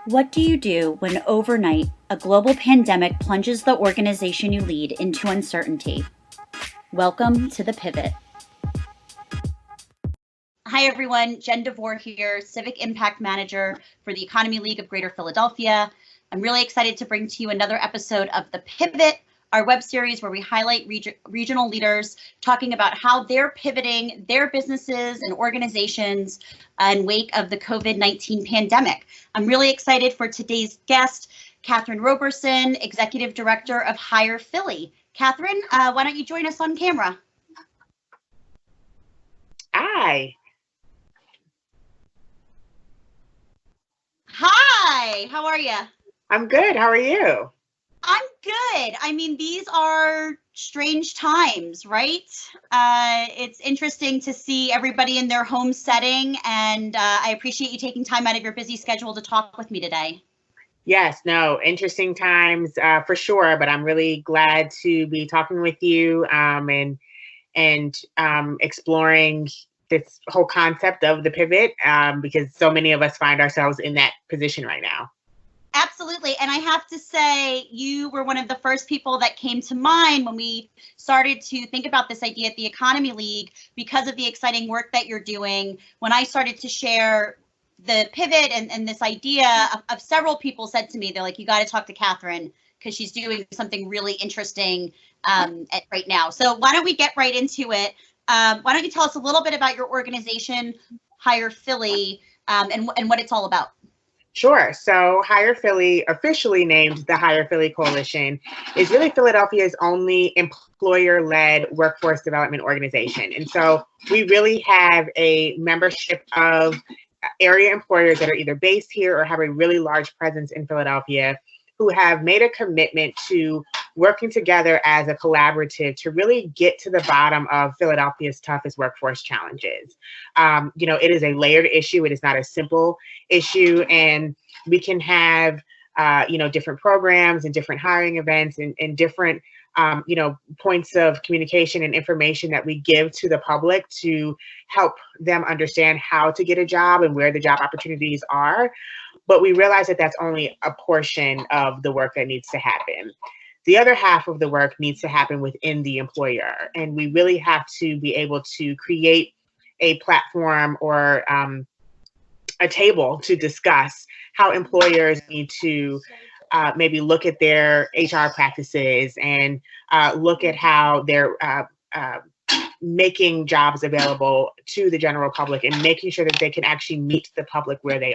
What do you do when overnight a global pandemic plunges the organization you lead into uncertainty? Welcome to The Pivot. Hi, everyone. Jen DeVore here, Civic Impact Manager for the Economy League of Greater Philadelphia. I'm really excited to bring to you another episode of The Pivot, our web series where we highlight regional leaders talking about how they're pivoting their businesses and organizations in wake of the COVID-19 pandemic. I'm really excited for today's guest, Kathryn Roberson, Executive Director of Hire Philly. Kathryn, why don't you join us on camera? Hi. Hi, how are you? I'm good. How are you? I'm good. I mean, these are strange times, right? It's interesting to see everybody in their home setting, and I appreciate you taking time out of your busy schedule to talk with me today. Yes, no, interesting times for sure, but I'm really glad to be talking with you and exploring this whole concept of the pivot because so many of us find ourselves in that position right now. Absolutely. And I have to say, you were one of the first people that came to mind when we started to think about this idea at the Economy League because of the exciting work that you're doing. When I started to share the pivot and this idea of several people said to me, they're like, you got to talk to Kathryn because she's doing something really interesting right now. So why don't we get right into it? Why don't you tell us a little bit about your organization, Hire Philly, and what it's all about? Sure. So Hire Philly, officially named the Hire Philly Coalition, is really Philadelphia's only employer-led workforce development organization. And so we really have a membership of area employers that are either based here or have a really large presence in Philadelphia who have made a commitment to working together as a collaborative to really get to the bottom of Philadelphia's toughest workforce challenges. It is a layered issue. It is not a simple issue. And we can have, different programs and different hiring events and different, points of communication and information that we give to the public to help them understand how to get a job and where the job opportunities are. But we realize that that's only a portion of the work that needs to happen. The other half of the work needs to happen within the employer. And we really have to be able to create a platform or a table to discuss how employers need to maybe look at their HR practices and look at how they're making jobs available to the general public and making sure that they can actually meet the public where they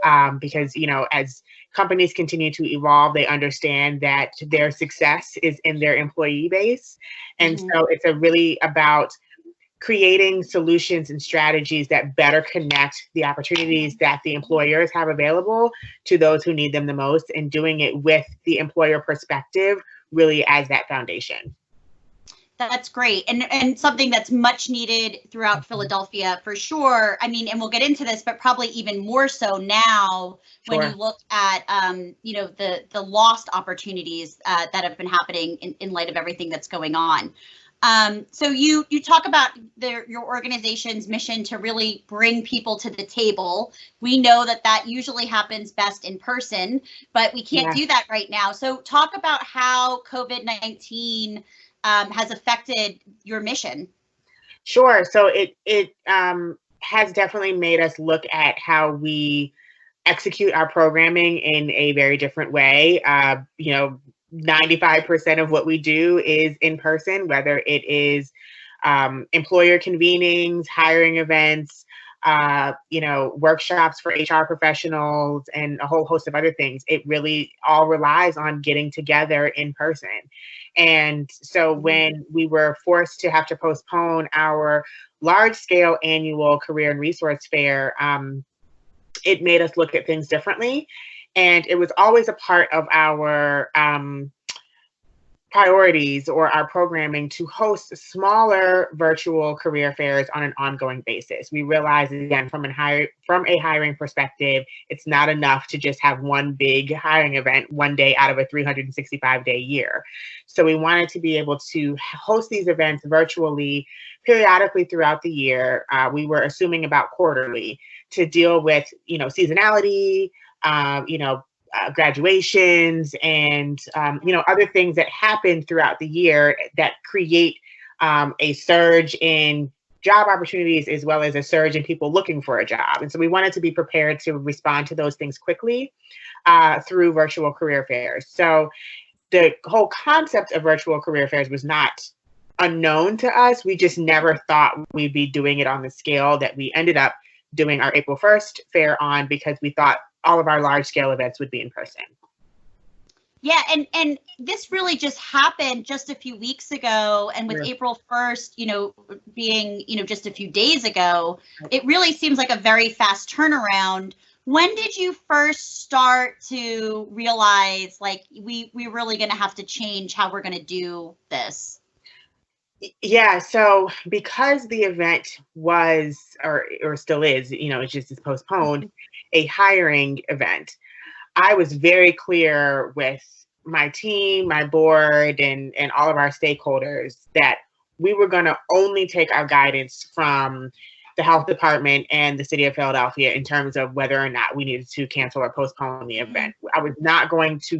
are. Because, as companies continue to evolve, they understand that their success is in their employee base. And so it's really about creating solutions and strategies that better connect the opportunities that the employers have available to those who need them the most, and doing it with the employer perspective really as that foundation. That's great. And something that's much needed throughout Philadelphia for sure. I mean, and we'll get into this, but probably even more so now when you look at, the lost opportunities that have been happening in light of everything that's going on. So you talk about your organization's mission to really bring people to the table. We know that usually happens best in person, but we can't do that right now. So talk about how COVID-19 has affected your mission. Sure. So it has definitely made us look at how we execute our programming in a very different way. 95% of what we do is in person, whether it is employer convenings, hiring events, workshops for HR professionals, and a whole host of other things. It really all relies on getting together in person. And so when we were forced to have to postpone our large-scale annual career and resource fair, it made us look at things differently. And it was always a part of our priorities or our programming to host smaller virtual career fairs on an ongoing basis. We realize, again, from a hiring perspective, it's not enough to just have one big hiring event one day out of a 365-day year. So we wanted to be able to host these events virtually periodically throughout the year. We were assuming about quarterly to deal with, seasonality, graduations and, other things that happen throughout the year that create a surge in job opportunities as well as a surge in people looking for a job. And so we wanted to be prepared to respond to those things quickly through virtual career fairs. So the whole concept of virtual career fairs was not unknown to us. We just never thought we'd be doing it on the scale that we ended up doing our April 1st fair on, because we thought all of our large scale events would be in person. Yeah, and this really just happened just a few weeks ago, and with April 1st, being, just a few days ago, it really seems like a very fast turnaround. When did you first start to realize, like, we're really going to have to change how we're going to do this? Yeah, so because the event was, or still is, it's just postponed, a hiring event, I was very clear with my team, my board, and all of our stakeholders that we were going to only take our guidance from the health department and the city of Philadelphia in terms of whether or not we needed to cancel or postpone the event. I was not going to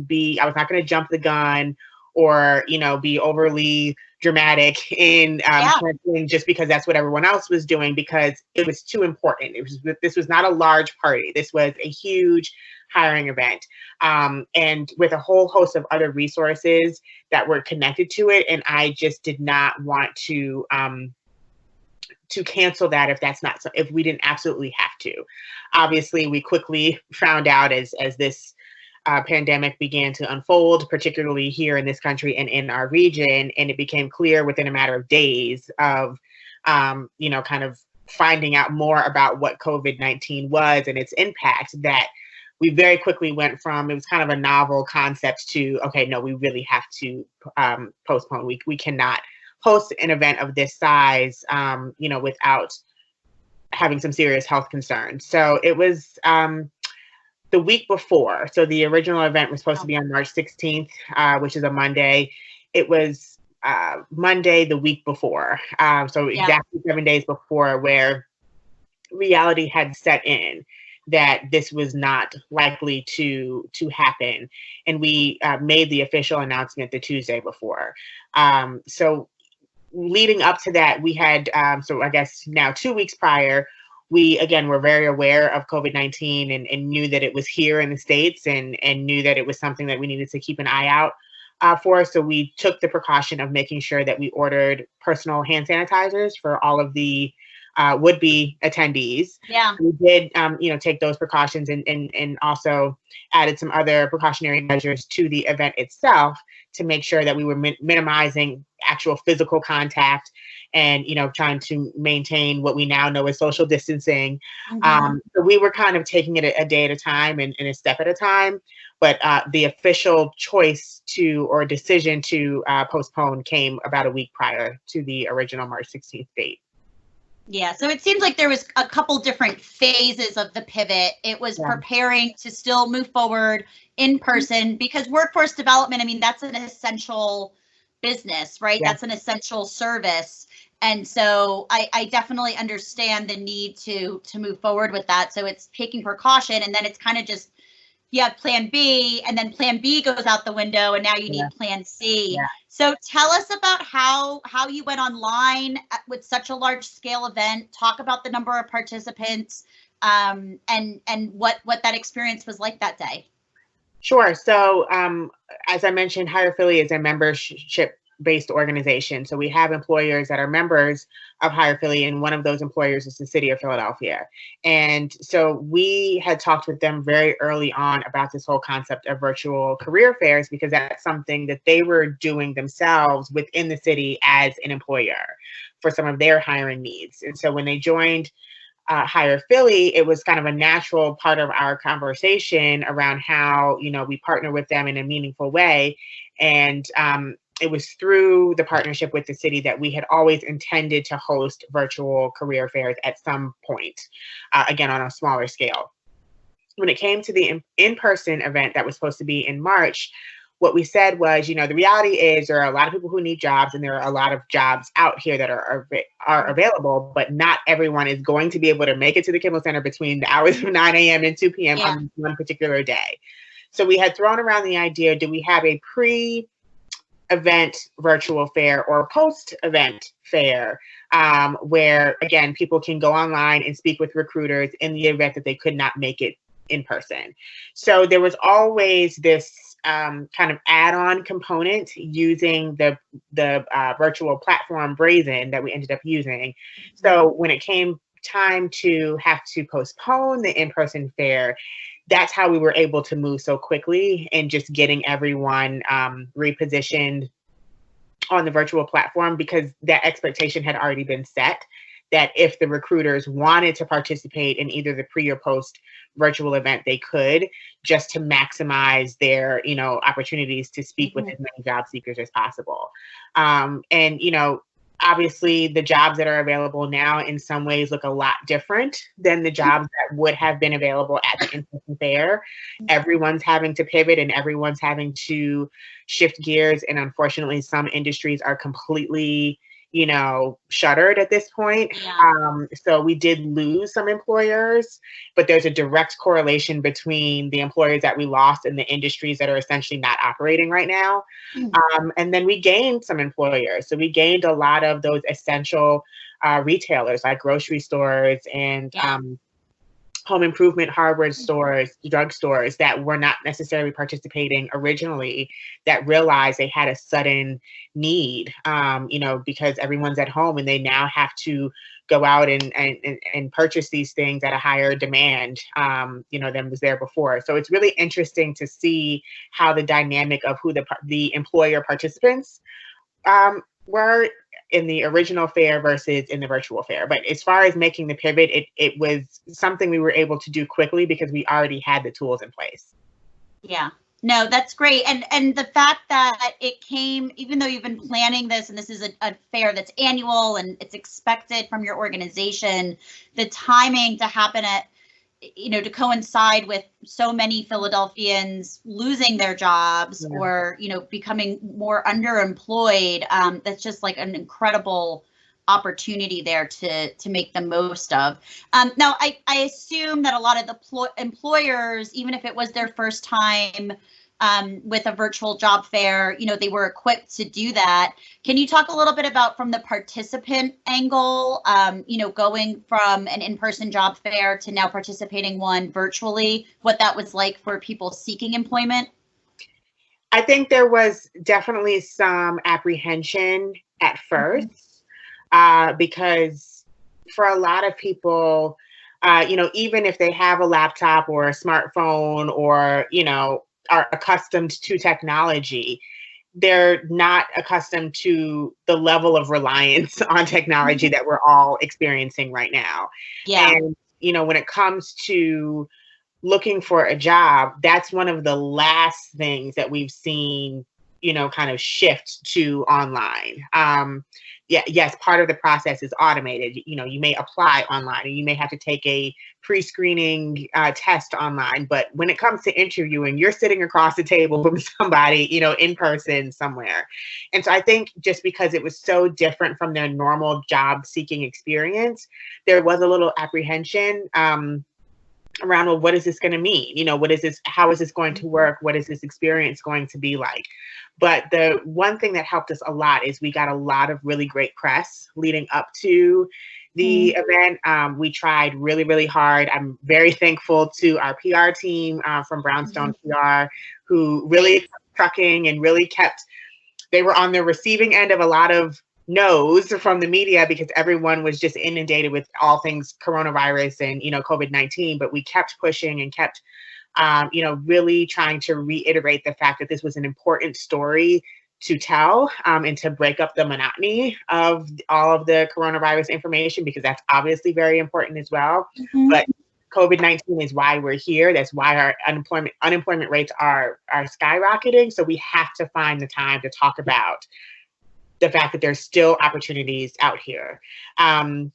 jump the gun or, be overly dramatic in canceling just because that's what everyone else was doing, because it was too important. This was not a large party. This was a huge hiring event, and with a whole host of other resources that were connected to it. And I just did not want to cancel that if we didn't absolutely have to. Obviously, we quickly found out as this pandemic began to unfold, particularly here in this country and in our region, and it became clear within a matter of days of, kind of finding out more about what COVID-19 was and its impact, that we very quickly went from, it was kind of a novel concept, to, okay, no, we really have to postpone. We cannot host an event of this size, without having some serious health concerns. So it was the week before. So the original event was supposed to be on March 16th, which is a Monday. It was Monday the week before. So exactly 7 days before, where reality had set in that this was not likely to happen. And we made the official announcement the Tuesday before. So leading up to that, we had, so I guess now 2 weeks prior, we, again, were very aware of COVID-19 and knew that it was here in the States, and knew that it was something that we needed to keep an eye out for. So we took the precaution of making sure that we ordered personal hand sanitizers for all of the would-be attendees. Yeah. We did, take those precautions and also added some other precautionary measures to the event itself to make sure that we were minimizing actual physical contact and, trying to maintain what we now know as social distancing. So we were kind of taking it a day at a time and a step at a time. But the official choice or decision to postpone came about a week prior to the original March 16th date. Yeah, so it seems like there was a couple different phases of the pivot. It was preparing to still move forward in person, because workforce development, I mean, that's an essential business, right? That's an essential service. And so I definitely understand the need to move forward with that. So it's taking precaution, and then it's kind of just, you have plan B, and then plan B goes out the window, and now you need plan C. Yeah. So tell us about how you went online with such a large scale event. Talk about the number of participants, and what that experience was like that day. Sure. So as I mentioned, Hire Philly is a membership-based organization. So we have employers that are members of Hire Philly, and one of those employers is the city of Philadelphia. And so we had talked with them very early on about this whole concept of virtual career fairs, because that's something that they were doing themselves within the city as an employer for some of their hiring needs. And so when they joined Hire Philly, it was kind of a natural part of our conversation around how, we partner with them in a meaningful way. And it was through the partnership with the city that we had always intended to host virtual career fairs at some point, again, on a smaller scale. When it came to the in-person event that was supposed to be in March, what we said was, the reality is there are a lot of people who need jobs, and there are a lot of jobs out here that are available, but not everyone is going to be able to make it to the Kimmel Center between the hours of 9 a.m. and 2 p.m. on one particular day. So we had thrown around the idea, do we have a pre-event virtual fair or post-event fair where, again, people can go online and speak with recruiters in the event that they could not make it in person. So there was always this kind of add-on component using the virtual platform Brazen that we ended up using. So when it came time to have to postpone the in-person fair, that's how we were able to move so quickly and just getting everyone repositioned on the virtual platform, because that expectation had already been set that if the recruiters wanted to participate in either the pre or post virtual event, they could, just to maximize their, opportunities to speak with as many job seekers as possible. And, obviously the jobs that are available now in some ways look a lot different than the jobs that would have been available at the in-person fair. Everyone's having to pivot and everyone's having to shift gears. And unfortunately, some industries are completely shuttered at this point. Yeah. So we did lose some employers, but there's a direct correlation between the employers that we lost and the industries that are essentially not operating right now. And then we gained some employers. So we gained a lot of those essential retailers like grocery stores and home improvement hardware stores, drugstores that were not necessarily participating originally, that realized they had a sudden need, because everyone's at home and they now have to go out and purchase these things at a higher demand, than was there before. So it's really interesting to see how the dynamic of who the employer participants were in the original fair versus in the virtual fair. But as far as making the pivot, it was something we were able to do quickly because we already had the tools in place. Yeah, no, that's great. And the fact that it came, even though you've been planning this, and this is a fair that's annual and it's expected from your organization, the timing to happen at, to coincide with so many Philadelphians losing their jobs or, becoming more underemployed, that's just like an incredible opportunity there to make the most of. Now, I assume that a lot of the employers, even if it was their first time with a virtual job fair, they were equipped to do that. Can you talk a little bit about, from the participant angle, going from an in-person job fair to now participating one virtually, what that was like for people seeking employment? I think there was definitely some apprehension at first, because for a lot of people, even if they have a laptop or a smartphone or, are accustomed to technology, they're not accustomed to the level of reliance on technology that we're all experiencing right now. Yeah. And, when it comes to looking for a job, that's one of the last things that we've seen, kind of shift to online. Yes, part of the process is automated. You may apply online and you may have to take a pre-screening test online. But when it comes to interviewing, you're sitting across the table from somebody, in person somewhere. And so I think just because it was so different from their normal job seeking experience, there was a little apprehension around, well, what is this going to mean? What is this? How is this going to work? What is this experience going to be like? But the one thing that helped us a lot is we got a lot of really great press leading up to the event. We tried really, really hard. I'm very thankful to our PR team from Brownstone PR, who really kept trucking and really they were on the receiving end of a lot of no's from the media because everyone was just inundated with all things coronavirus and, COVID-19, but we kept pushing and kept, really trying to reiterate the fact that this was an important story to tell and to break up the monotony of all of the coronavirus information, because that's obviously very important as well. But COVID-19 is why we're here. That's why our unemployment rates are skyrocketing. So we have to find the time to talk about the fact that there's still opportunities out here. So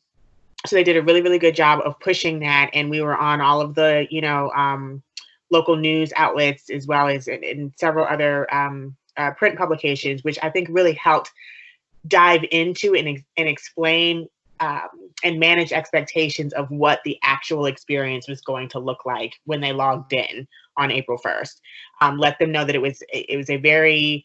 they did a really, really good job of pushing that. And we were on all of the, local news outlets, as well as in several other print publications, which I think really helped dive into and explain and manage expectations of what the actual experience was going to look like when they logged in on April 1st. Let them know that it was a very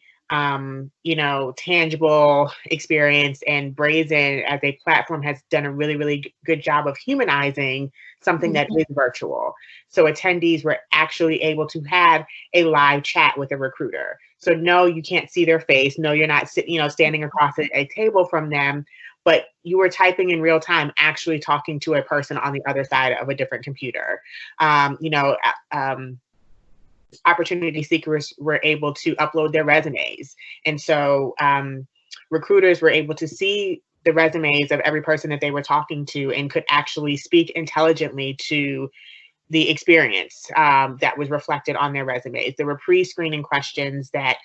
tangible experience, and Brazen as a platform has done a really, really good job of humanizing something that is virtual. So attendees were actually able to have a live chat with a recruiter. So no, you can't see their face. No, you're not standing across a table from them, but you were typing in real time, actually talking to a person on the other side of a different computer. Opportunity seekers were able to upload their resumes. And so recruiters were able to see the resumes of every person that they were talking to and could actually speak intelligently to the experience that was reflected on their resumes. There were pre-screening questions that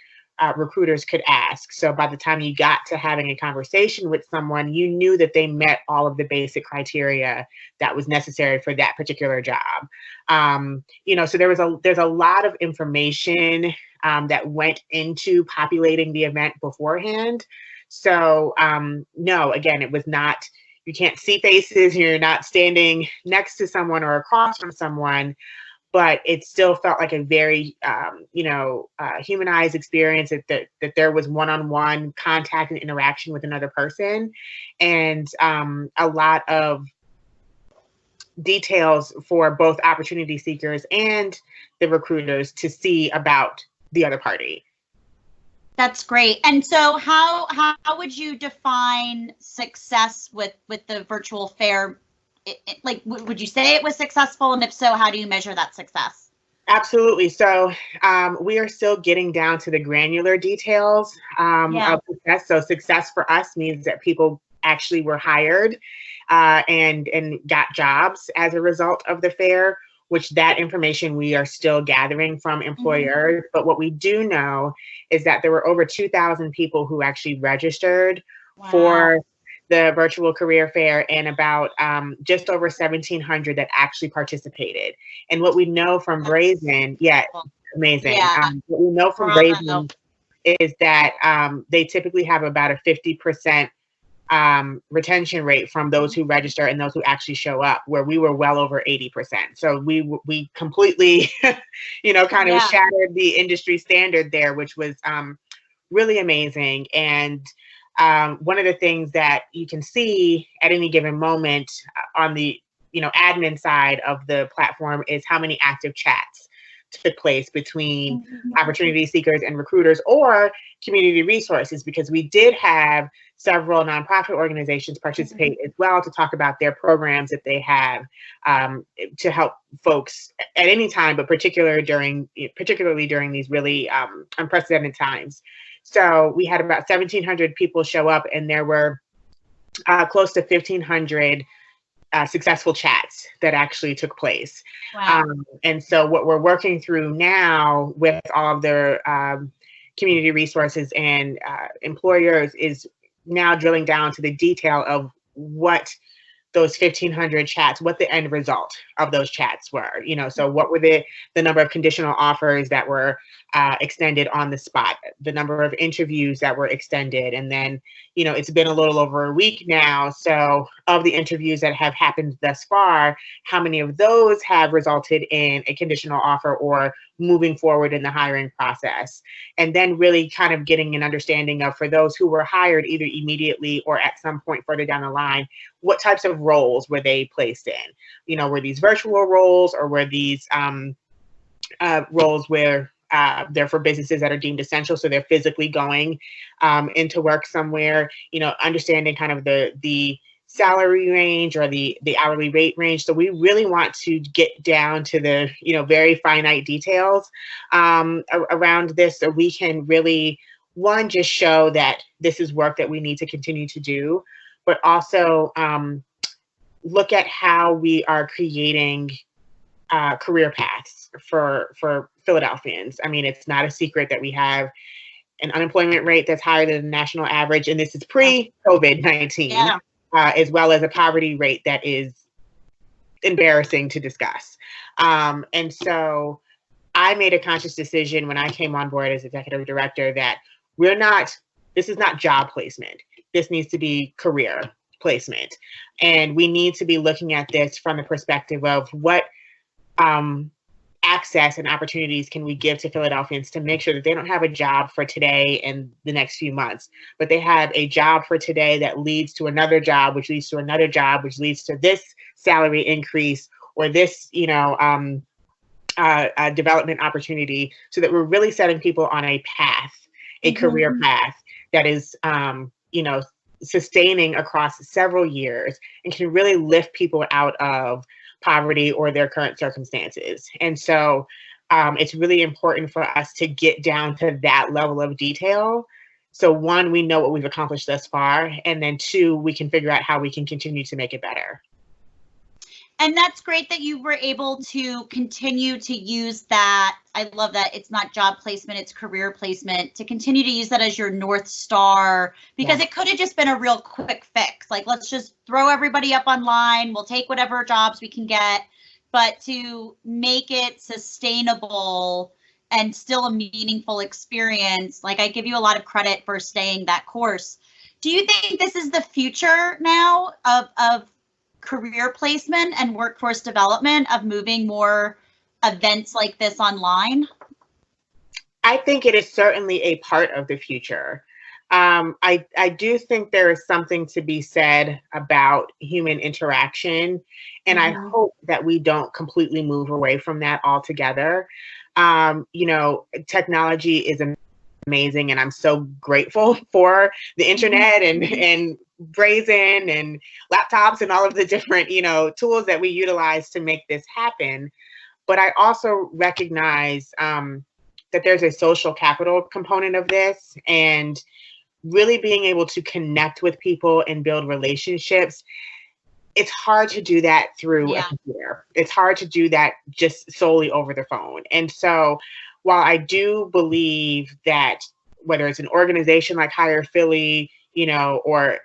recruiters could ask. So by the time you got to having a conversation with someone, you knew that they met all of the basic criteria that was necessary for that particular job. So there's a lot of information that went into populating the event beforehand. So no, again, it was not, you can't see faces, you're not standing next to someone or across from someone, but it still felt like a very, humanized experience, that there was one-on-one contact and interaction with another person, and a lot of details for both opportunity seekers and the recruiters to see about the other party. That's great. And so how would you define success with the virtual fair? Like, would you say it was successful? And if so, how do you measure that success? Absolutely. So we are still getting down to the granular details of success. So success for us means that people actually were hired and got jobs as a result of the fair, which that information we are still gathering from employers. But what we do know is that there were over 2,000 people who actually registered for the virtual career fair, and about just over 1,700 that actually participated. And what we know from Brazen, amazing. Yeah. What we know from Brazen is that they typically have about a 50% retention rate from those who register and those who actually show up, where we were well over 80%. So we completely, shattered the industry standard there, which was really amazing. And one of the things that you can see at any given moment on the admin side of the platform is how many active chats took place between opportunity seekers and recruiters or community resources, because we did have several nonprofit organizations participate as well to talk about their programs that they have to help folks at any time, but particularly during these really unprecedented times. So we had about 1,700 people show up, and there were close to 1,500 successful chats that actually took place. Wow. And so what we're working through now with all of the community resources and employers is now drilling down to the detail of what those 1,500 chats, what the end result of those chats were. So what were the number of conditional offers that were extended on the spot, the number of interviews that were extended. And then, it's been a little over a week now. So of the interviews that have happened thus far, how many of those have resulted in a conditional offer or moving forward in the hiring process? And then really kind of getting an understanding of, for those who were hired either immediately or at some point further down the line, what types of roles were they placed in? Were these virtual roles, or were these roles where they're for businesses that are deemed essential, so they're physically going into work somewhere? Understanding kind of the salary range or the hourly rate range. So we really want to get down to the very finite details around this, so we can really, one, just show that this is work that we need to continue to do, but also look at how we are creating career paths for Philadelphians. I mean, it's not a secret that we have an unemployment rate that's higher than the national average, and this is pre-COVID-19, as well as a poverty rate that is embarrassing to discuss. And so I made a conscious decision when I came on board as executive director that this is not job placement. This needs to be career placement. And we need to be looking at this from the perspective of what access and opportunities can we give to Philadelphians to make sure that they don't have a job for today and the next few months, but they have a job for today that leads to another job, which leads to another job, which leads to this salary increase or this, development opportunity, so that we're really setting people on a path, a career path that is, sustaining across several years and can really lift people out of poverty or their current circumstances. And so it's really important for us to get down to that level of detail. So one, we know what we've accomplished thus far. And then two, we can figure out how we can continue to make it better. And that's great that you were able to continue to use that. I love that it's not job placement, it's career placement, to continue to use that as your North Star, because it could have just been a real quick fix. Like, let's just throw everybody up online. We'll take whatever jobs we can get, but to make it sustainable and still a meaningful experience. Like, I give you a lot of credit for staying that course. Do you think this is the future now of career placement and workforce development, of moving more events like this online? I think it is certainly a part of the future. I do think there is something to be said about human interaction, and I hope that we don't completely move away from that altogether. Technology is amazing, and I'm so grateful for the internet and Brazen and laptops and all of the different, tools that we utilize to make this happen. But I also recognize that there's a social capital component of this, and really being able to connect with people and build relationships. It's hard to do that through a computer. It's hard to do that just solely over the phone. And so while I do believe that whether it's an organization like Hire Philly, or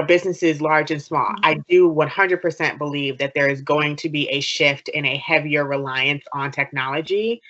businesses large and small, I do 100% believe that there is going to be a shift and a heavier reliance on technology.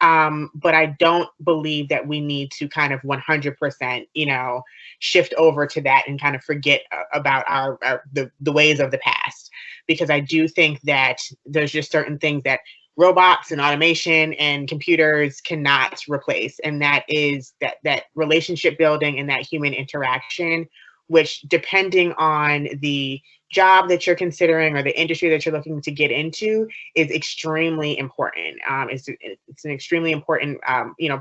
But I don't believe that we need to kind of 100%, shift over to that and kind of forget about the ways of the past, because I do think that there's just certain things that robots and automation and computers cannot replace. And that is that relationship building and that human interaction, which, depending on the job that you're considering or the industry that you're looking to get into, is extremely important. It's an extremely important,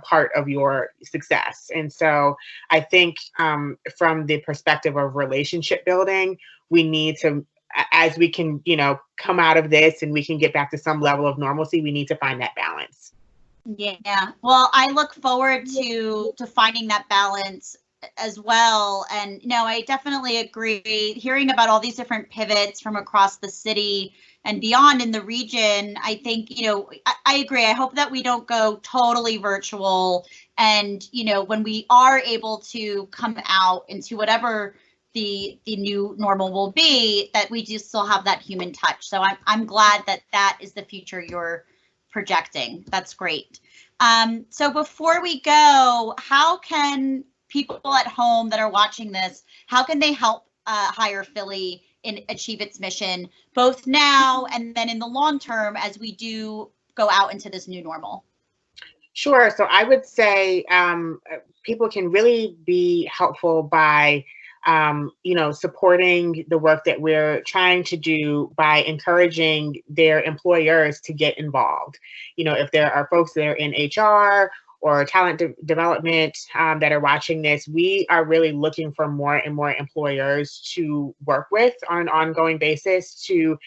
part of your success. And so I think from the perspective of relationship building, we need to, as we can, come out of this and we can get back to some level of normalcy, we need to find that balance. Yeah, well, I look forward to finding that balance as well. And I definitely agree. Hearing about all these different pivots from across the city and beyond in the region, I think, I agree. I hope that we don't go totally virtual. And, when we are able to come out into whatever the new normal will be, that we do still have that human touch. So I'm glad that is the future you're projecting. That's great. So before we go, how can people at home that are watching this, how can they help Hire Philly and achieve its mission, both now and then in the long term as we do go out into this new normal? Sure. So I would say people can really be helpful by supporting the work that we're trying to do by encouraging their employers to get involved. If there are folks that are in HR or talent development that are watching this, we are really looking for more and more employers to work with on an ongoing basis to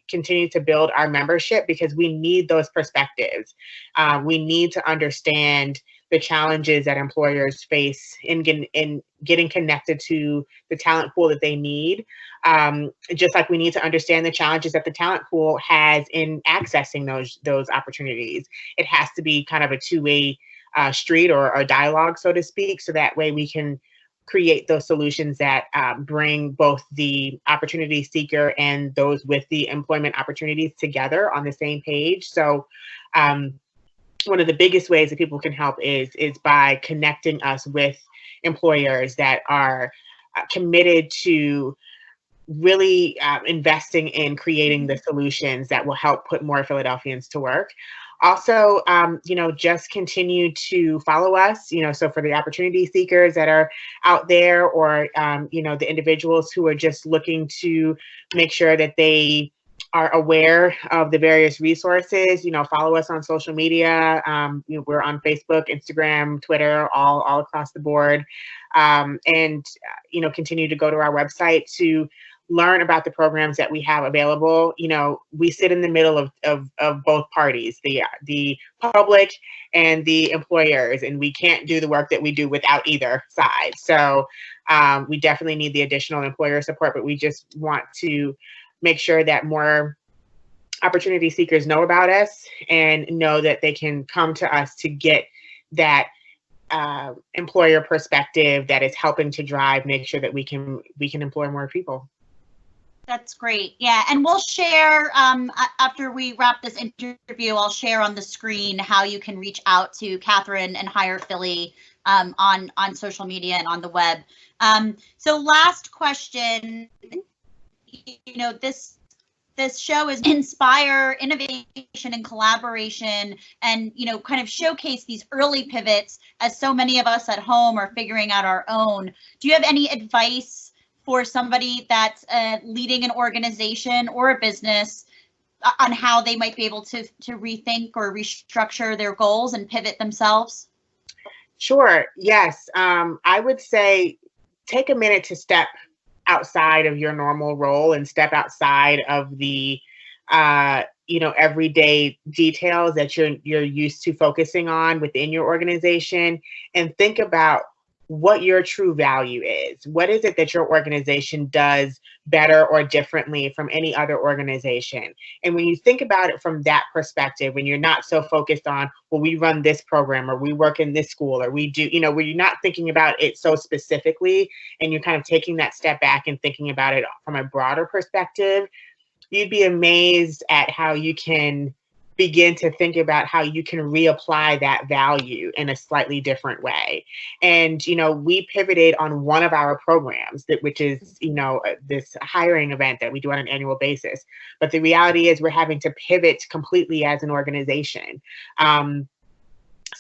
continue to build our membership, because we need those perspectives. We need to understand the challenges that employers face in getting connected to the talent pool that they need. Just like we need to understand the challenges that the talent pool has in accessing those opportunities. It has to be kind of a two-way street or a dialogue, so to speak, so that way we can create those solutions that bring both the opportunity seeker and those with the employment opportunities together on the same page. So one of the biggest ways that people can help is by connecting us with employers that are committed to really investing in creating the solutions that will help put more Philadelphians to work. Also, just continue to follow us, so for the opportunity seekers that are out there, or, the individuals who are just looking to make sure that they are aware of the various resources, follow us on social media. We're on Facebook, Instagram, Twitter, all across the board. And continue to go to our website to learn about the programs that we have available. We sit in the middle of both parties, the public and the employers, and we can't do the work that we do without either side. So we definitely need the additional employer support, but we just want to make sure that more opportunity seekers know about us and know that they can come to us to get that employer perspective that is helping to make sure that we can employ more people. That's great. Yeah, and we'll share after we wrap this interview. I'll share on the screen how you can reach out to Kathryn and Hire Philly on social media and on the web. So last question. This show is inspire innovation and collaboration, and kind of showcase these early pivots as so many of us at home are figuring out our own. Do you have any advice for somebody that's leading an organization or a business on how they might be able to rethink or restructure their goals and pivot themselves? Sure. Yes. I would say take a minute to step outside of your normal role and step outside of the everyday details that you're used to focusing on within your organization, and think about what your true value is. What is it that your organization does better or differently from any other organization? And when you think about it from that perspective, when you're not so focused on, well, we run this program, or we work in this school, or we do, where you're not thinking about it so specifically, and you're kind of taking that step back and thinking about it from a broader perspective, you'd be amazed at how you can begin to think about how you can reapply that value in a slightly different way. And, we pivoted on one of our programs, which is, this hiring event that we do on an annual basis. But the reality is we're having to pivot completely as an organization. Some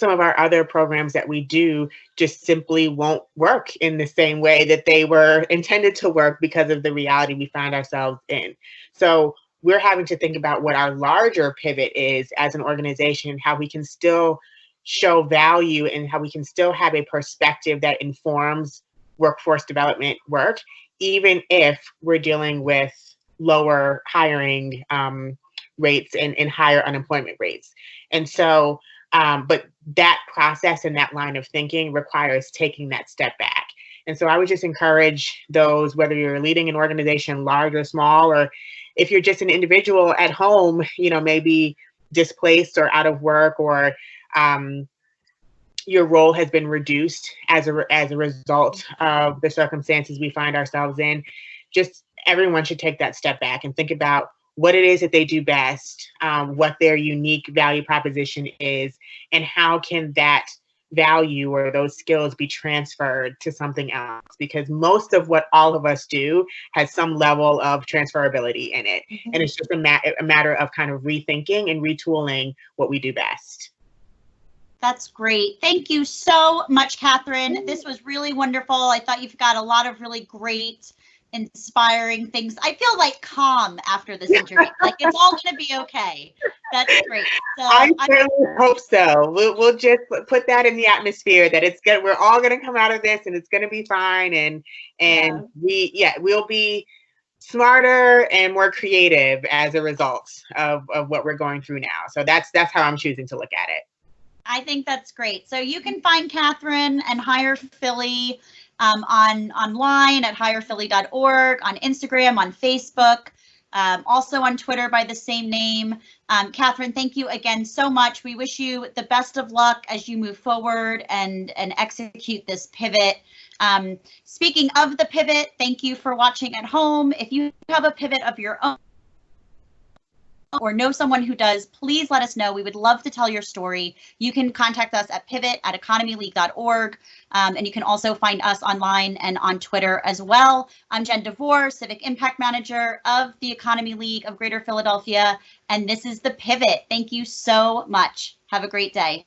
of our other programs that we do just simply won't work in the same way that they were intended to work because of the reality we find ourselves in. So we're having to think about what our larger pivot is as an organization, and how we can still show value, and how we can still have a perspective that informs workforce development work, even if we're dealing with lower hiring rates and higher unemployment rates. And so, but that process and that line of thinking requires taking that step back. And so I would just encourage those, whether you're leading an organization, large or small, or if you're just an individual at home, maybe displaced or out of work, or your role has been reduced as a result of the circumstances we find ourselves in, just everyone should take that step back and think about what it is that they do best, what their unique value proposition is, and how can that value or those skills be transferred to something else, because most of what all of us do has some level of transferability in it. Mm-hmm. And it's just a matter of kind of rethinking and retooling what we do best. That's great. Thank you so much, Kathryn. This was really wonderful. I thought you've got a lot of really great, inspiring things. I feel like calm after this interview. Like it's all going to be okay. That's great. So I certainly hope so. We'll just put that in the atmosphere that it's good. We're all going to come out of this, and it's going to be fine. And we'll be smarter and more creative as a result of what we're going through now. So that's how I'm choosing to look at it. I think that's great. So you can find Kathryn and Hire Philly online at hirephilly.org, on Instagram, on Facebook. also on Twitter by the same name. Kathryn, thank you again so much. We wish you the best of luck as you move forward and execute this pivot. Speaking of the pivot, thank you for watching at home. If you have a pivot of your own or know someone who does, please let us know. We would love to tell your story. You can contact us at pivot@economyleague.org, and you can also find us online and on Twitter as well. I'm Jen DeVore, Civic Impact Manager of the Economy League of Greater Philadelphia, and this is The Pivot. Thank you so much. Have a great day.